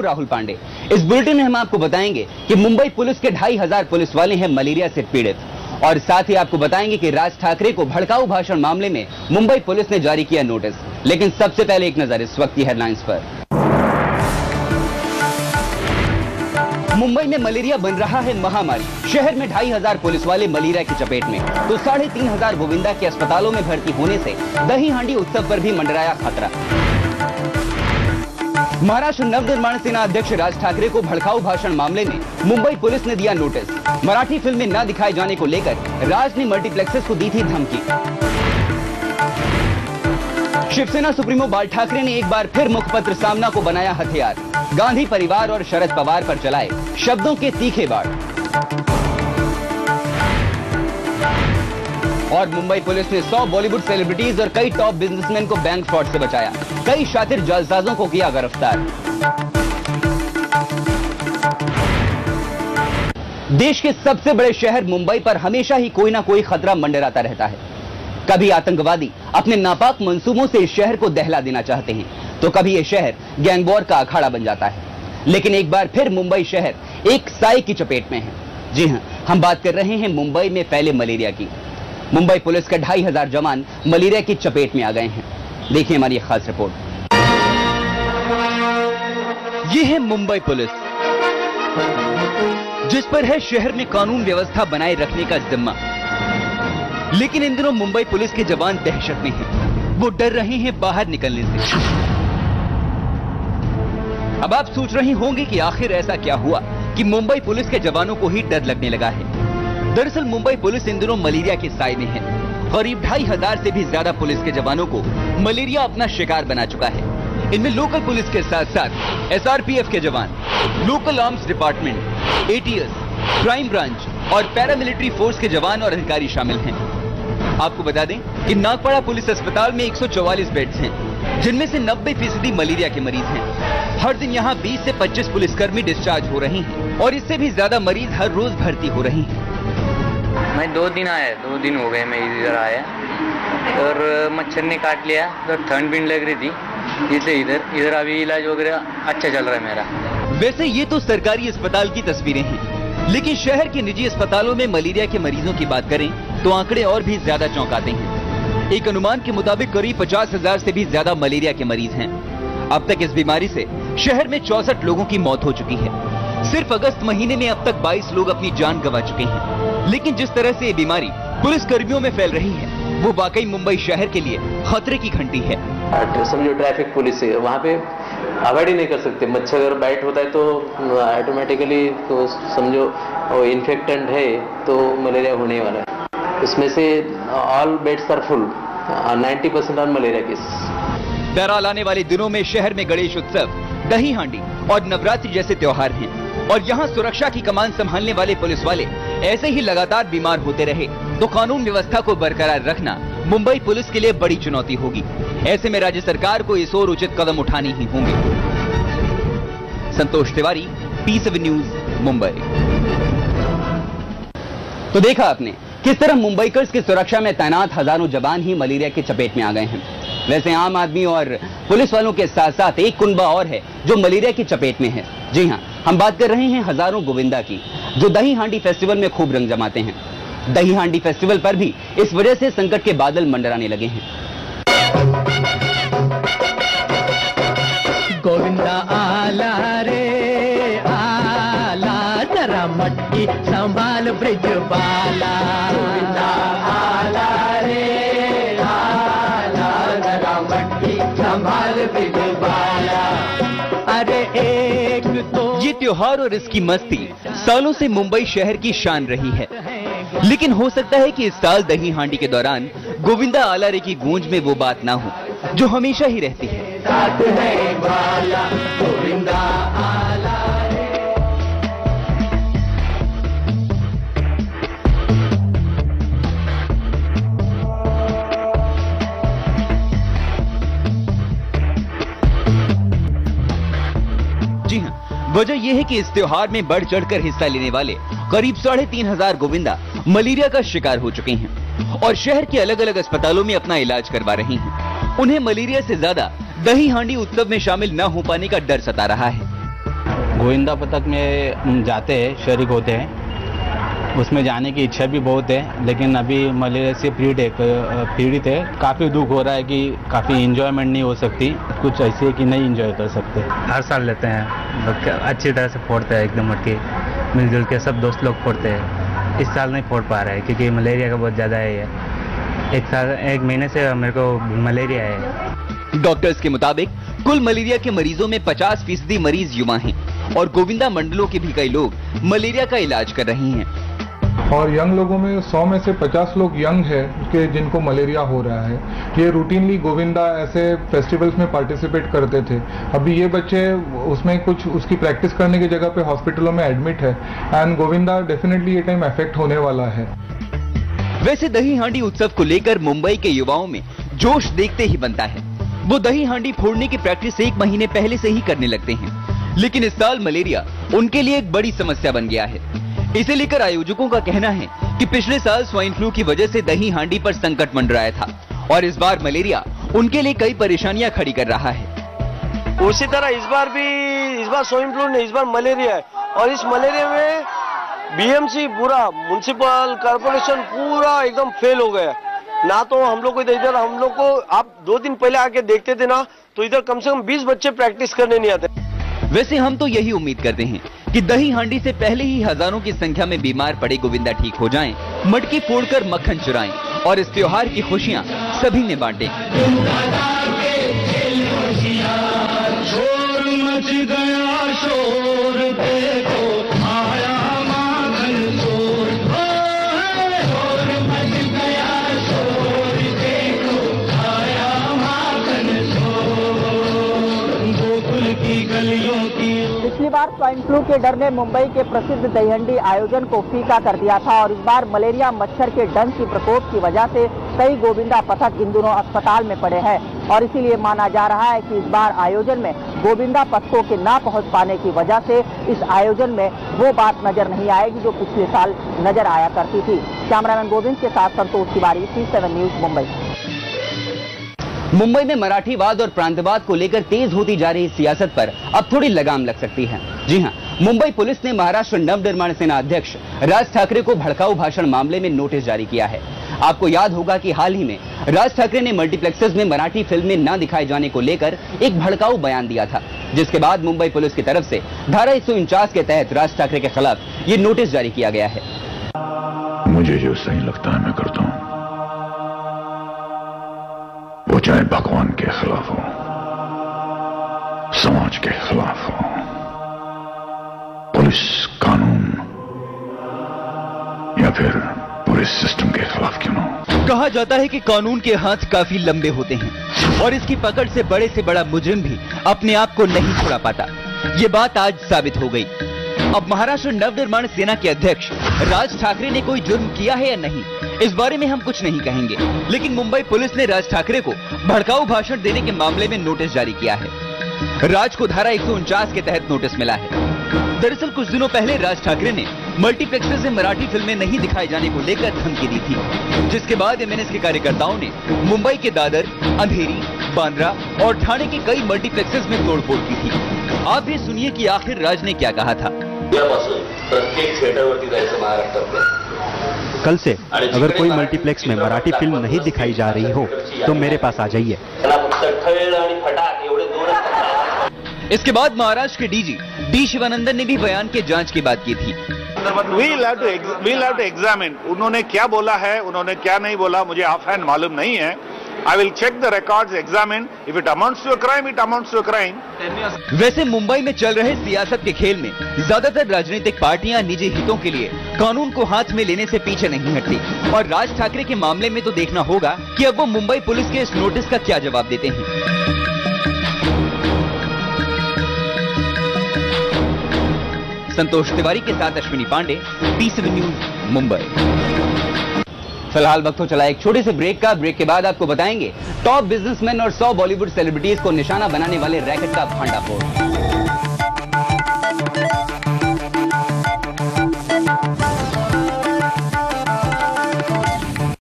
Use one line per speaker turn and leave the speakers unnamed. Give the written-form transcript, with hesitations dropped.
राहुल पांडे। इस बुलेटिन में हम आपको बताएंगे कि मुंबई पुलिस के 2500 पुलिस वाले हैं मलेरिया से पीड़ित, और साथ ही आपको बताएंगे कि राज ठाकरे को भड़काऊ भाषण मामले में मुंबई पुलिस ने जारी किया नोटिस। लेकिन सबसे पहले एक नजर इस वक्त की हेडलाइंस पर। मुंबई में मलेरिया बन रहा है महामारी। शहर में 2500 पुलिस वाले मलेरिया की चपेट में, तो 3500 गोविंदा के अस्पतालों में भर्ती होने से दही हांडी उत्सव पर भी मंडराया खतरा। महाराष्ट्र नवनिर्माण सेना अध्यक्ष राज ठाकरे को भड़काऊ भाषण मामले में मुंबई पुलिस ने दिया नोटिस। मराठी फिल्में न दिखाए जाने को लेकर राज ने मल्टीप्लेक्सेस को दी थी धमकी। शिवसेना सुप्रीमो बाल ठाकरे ने एक बार फिर मुखपत्र सामना को बनाया हथियार। गांधी परिवार और शरद पवार पर चलाए शब्दों के तीखे बाढ़। और मुंबई पुलिस ने 100 बॉलीवुड सेलिब्रिटीज और कई टॉप बिजनेसमैन को बैंक फ्रॉड से बचाया। कई शातिर जालसाजों को किया गिरफ्तार। देश के सबसे बड़े शहर मुंबई पर हमेशा ही कोई ना कोई खतरा मंडराता रहता है। कभी आतंकवादी अपने नापाक मंसूबों से इस शहर को दहला देना चाहते हैं, तो कभी यह शहर गैंगवॉर का अखाड़ा बन जाता है। लेकिन एक बार फिर मुंबई शहर एक साए की चपेट में है। जी हां, हम बात कर रहे हैं मुंबई में फैले मलेरिया की। मुंबई पुलिस के 2500 जवान मलेरिया की चपेट में आ गए हैं। देखिए हमारी खास रिपोर्ट। ये है मुंबई पुलिस, जिस पर है शहर में कानून व्यवस्था बनाए रखने का जिम्मा। लेकिन इन दिनों मुंबई पुलिस के जवान दहशत में हैं। वो डर रहे हैं बाहर निकलने से। अब आप सोच रहे होंगे कि आखिर ऐसा क्या हुआ कि मुंबई पुलिस के जवानों को ही डर लगने लगा है। दरअसल मुंबई पुलिस इन दिनों मलेरिया के साए में है। करीब 2500 से भी ज्यादा पुलिस के जवानों को मलेरिया अपना शिकार बना चुका है। इनमें लोकल पुलिस के साथ साथ एसआरपीएफ के जवान, local arms department, ATS, crime branch और पैरामिलिट्री फोर्स के जवान और अधिकारी शामिल हैं। आपको बता दें कि नागपाड़ा पुलिस अस्पताल में 144 बेड्स हैं, जिनमें से 90% मलेरिया के मरीज हैं। हर दिन यहां 20 से 25 पुलिसकर्मी डिस्चार्ज हो रहे हैं और इससे भी ज्यादा मरीज हर रोज भर्ती हो रहे हैं।
मैं 2 दिन हो गए मैं इधर आया, और मच्छर ने काट लिया, तो ठंड भी लग रही थी। इधर अभी इलाज वगैरह अच्छा चल रहा है मेरा।
वैसे ये तो सरकारी अस्पताल की तस्वीरें हैं, लेकिन शहर के निजी अस्पतालों में मलेरिया के मरीजों की बात करें तो आंकड़े और भी ज्यादा चौंकाते हैं। एक अनुमान के मुताबिक करीब 50,000 से भी ज्यादा मलेरिया के मरीज हैं। अब तक इस बीमारी से शहर में 64 लोगों की मौत हो चुकी है। सिर्फ अगस्त महीने में अब तक 22 लोग अपनी जान गंवा चुके हैं। लेकिन जिस तरह से ये बीमारी पुलिस कर्मियों में फैल रही है, वो वाकई मुंबई शहर के लिए खतरे की घंटी है।
समझो ट्रैफिक पुलिस है, वहाँ पे अवॉइड ही नहीं कर सकते। मच्छर अगर बाइट होता है तो ऑटोमेटिकली तो समझो वो इन्फेक्टेंट है तो मलेरिया होने वाला है। इसमें से all beds are full, 90% on malaria case.
दरार आने वाले दिनों में शहर में गणेश उत्सव, दही हांडी और नवरात्रि जैसे त्योहार हैं, और यहाँ सुरक्षा की कमान संभालने वाले पुलिस वाले ऐसे ही लगातार बीमार होते रहे तो कानून व्यवस्था को बरकरार रखना मुंबई पुलिस के लिए बड़ी चुनौती होगी। ऐसे में राज्य सरकार को इस ओर उचित कदम उठाने ही होंगे। संतोष तिवारी, P7 न्यूज, मुंबई। तो देखा आपने किस तरह मुंबईकर्स की सुरक्षा में तैनात हजारों जवान ही मलेरिया की चपेट में आ गए हैं। वैसे आम आदमी और पुलिस वालों के साथ साथ एक कुनबा और है जो मलेरिया की चपेट में है। जी हां, हम बात कर रहे हैं हजारों गोविंदा की, जो दही हांडी फेस्टिवल में खूब रंग जमाते हैं। दही हांडी फेस्टिवल पर भी इस वजह से संकट के बादल मंडराने लगे हैं।
गोविंदा आला रे आला, जरा मटकी संभाल ब्रिज बाला। गोविंदा आला रे आला, जरा मटकी संभाल ब्रिज बाला। अरे एक तो
ये त्योहार और इसकी मस्ती सालों से मुंबई शहर की शान रही है। लेकिन हो सकता है कि इस साल दही हांडी के दौरान गोविंदा आला रे की गूंज में वो बात ना हो जो हमेशा ही रहती है।
गोविंदा आला रे।
जी हाँ, वजह यह है कि इस त्योहार में बढ़ चढ़कर हिस्सा लेने वाले करीब 3500 गोविंदा मलेरिया का शिकार हो चुके हैं और शहर के अलग अलग अस्पतालों में अपना इलाज करवा रहे हैं। उन्हें मलेरिया से ज्यादा दही हांडी उत्सव में शामिल न हो पाने का डर सता रहा है।
गोविंदा पथक में जाते हैं, शरीक होते हैं, उसमें जाने की इच्छा भी बहुत है, लेकिन अभी मलेरिया से पीड़ित है। काफ़ी दुख हो रहा है कि काफ़ी इंजॉयमेंट नहीं हो सकती, कुछ ऐसे है कि नहीं इंजॉय कर सकते।
हर साल लेते हैं, अच्छी तरह से फोड़ते हैं, एकदम मटकी मिलजुल के सब दोस्त लोग फोड़ते हैं। इस साल नहीं फोड़ पा रहे हैं क्योंकि मलेरिया का बहुत ज़्यादा है। एक महीने से मेरे को मलेरिया है।
डॉक्टर्स के मुताबिक कुल मलेरिया के मरीजों में 50% मरीज युवा हैं और गोविंदा मंडलों के भी कई लोग मलेरिया का इलाज कर रहे हैं।
और यंग लोगों में 100 में से 50 लोग यंग है कि जिनको मलेरिया हो रहा है। ये रूटीनली गोविंदा ऐसे फेस्टिवल्स में पार्टिसिपेट करते थे। अभी ये बच्चे उसमें कुछ उसकी प्रैक्टिस करने की जगह पे हॉस्पिटलों में एडमिट है एंड गोविंदा डेफिनेटली ये टाइम अफेक्ट होने वाला है।
वैसे दही हांडी उत्सव को लेकर मुंबई के युवाओं में जोश देखते ही बनता है। वो दही हांडी फोड़ने की प्रैक्टिस 1 महीने पहले से ही करने लगते हैं, लेकिन इस साल मलेरिया उनके लिए एक बड़ी समस्या बन गया है। इसे लेकर आयोजकों का कहना है कि पिछले साल स्वाइन फ्लू की वजह से दही हांडी पर संकट मंडराया था और इस बार मलेरिया उनके लिए कई परेशानियां खड़ी कर रहा है।
उसी तरह इस बार स्वाइन फ्लू नहीं, इस बार मलेरिया है और इस मलेरिया में बीएमसी पूरा म्युनिसिपल कॉर्पोरेशन पूरा एकदम फेल हो गया। ना तो हम लोग को इधर आप 2 दिन पहले आके देखते थे ना, तो इधर कम से कम 20 बच्चे प्रैक्टिस करने नहीं आते।
वैसे हम तो यही उम्मीद करते हैं कि दही हांडी से पहले ही हजारों की संख्या में बीमार पड़े गोविंदा ठीक हो जाएं, मटकी फोड़कर मक्खन चुराएं और इस त्योहार की खुशियां सभी में बांटें।
पिछली बार स्वाइन फ्लू के डर ने मुंबई के प्रसिद्ध दहीहंडी आयोजन को फीका कर दिया था और इस बार मलेरिया मच्छर के डंक की प्रकोप की वजह से कई गोविंदा पथक इन दिनों अस्पताल में पड़े हैं और इसीलिए माना जा रहा है कि इस बार आयोजन में गोविंदा पथकों के ना पहुंच पाने की वजह से इस आयोजन में वो बात नजर नहीं आएगी जो पिछले साल नजर आया करती थी। कैमरामैन गोविंद के साथ संतोष तिवारी, C7 न्यूज, मुंबई।
मुंबई में मराठीवाद और प्रांतवाद को लेकर तेज होती जा रही सियासत पर अब थोड़ी लगाम लग सकती है। जी हां, मुंबई पुलिस ने महाराष्ट्र नवनिर्माण सेना अध्यक्ष राज ठाकरे को भड़काऊ भाषण मामले में नोटिस जारी किया है। आपको याद होगा कि हाल ही में राज ठाकरे ने मल्टीप्लेक्सेस में मराठी फिल्में न दिखाए जाने को लेकर एक भड़काऊ बयान दिया था, जिसके बाद मुंबई पुलिस की तरफ से धारा 149 के तहत राज ठाकरे के खिलाफ ये नोटिस जारी किया गया है।
मुझे जो सही लगता है मैं करता हूं, वो चाहे भगवान के खिलाफ हो, समाज के खिलाफ हो, पुलिस कानून या फिर पूरे सिस्टम के खिलाफ क्यों ना हो।
कहा जाता है कि कानून के हाथ काफी लंबे होते हैं और इसकी पकड़ से बड़ा मुजरिम भी अपने आप को नहीं छुड़ा पाता। ये बात आज साबित हो गई। अब महाराष्ट्र नवनिर्माण सेना के अध्यक्ष राज ठाकरे ने कोई जुर्म किया है या नहीं, इस बारे में हम कुछ नहीं कहेंगे, लेकिन मुंबई पुलिस ने राज ठाकरे को भड़काऊ भाषण देने के मामले में नोटिस जारी किया है। राज को धारा 149 के तहत नोटिस मिला है। दरअसल कुछ दिनों पहले राज ठाकरे ने मल्टीप्लेक्सेस में मराठी फिल्में नहीं दिखाए जाने को लेकर धमकी दी थी, जिसके बाद एमएनएस के कार्यकर्ताओं ने मुंबई के दादर, अंधेरी, बांद्रा और ठाणे के कई मल्टीप्लेक्सेस में तोड़फोड़ की थी। आप भी सुनिए कि आखिर राज ने क्या कहा था।
प्रत्येक थिएटरवरती जायचं महाराष्ट्रात।
कल से अगर कोई मल्टीप्लेक्स में मराठी फिल्म नहीं दिखाई जा रही हो तो मेरे पास आ जाइए।
इसके बाद महाराष्ट्र के डीजी डी शिवानंदन ने भी बयान के जांच की बात की थी।
We'll have to examine उन्होंने क्या बोला है, उन्होंने क्या नहीं बोला, मुझे ऑफ हैंड मालूम नहीं है। I will check the records, examine. If it amounts to a crime, it amounts to a crime.
वैसे मुंबई में चल रहे सियासत के खेल में ज्यादातर राजनीतिक पार्टियां निजी हितों के लिए कानून को हाथ में लेने से पीछे नहीं हटती और राज ठाकरे के मामले में तो देखना होगा कि अब वो मुंबई पुलिस के इस नोटिस का क्या जवाब देते हैं। संतोष तिवारी के साथ अश्विनी पांडे, C7 न्यूज, मुंबई। फिलहाल वक्त हो चला एक छोटे से ब्रेक का। ब्रेक के बाद आपको बताएंगे टॉप बिजनेसमैन और 100 बॉलीवुड सेलिब्रिटीज को निशाना बनाने वाले रैकेट का भंडाफोड़।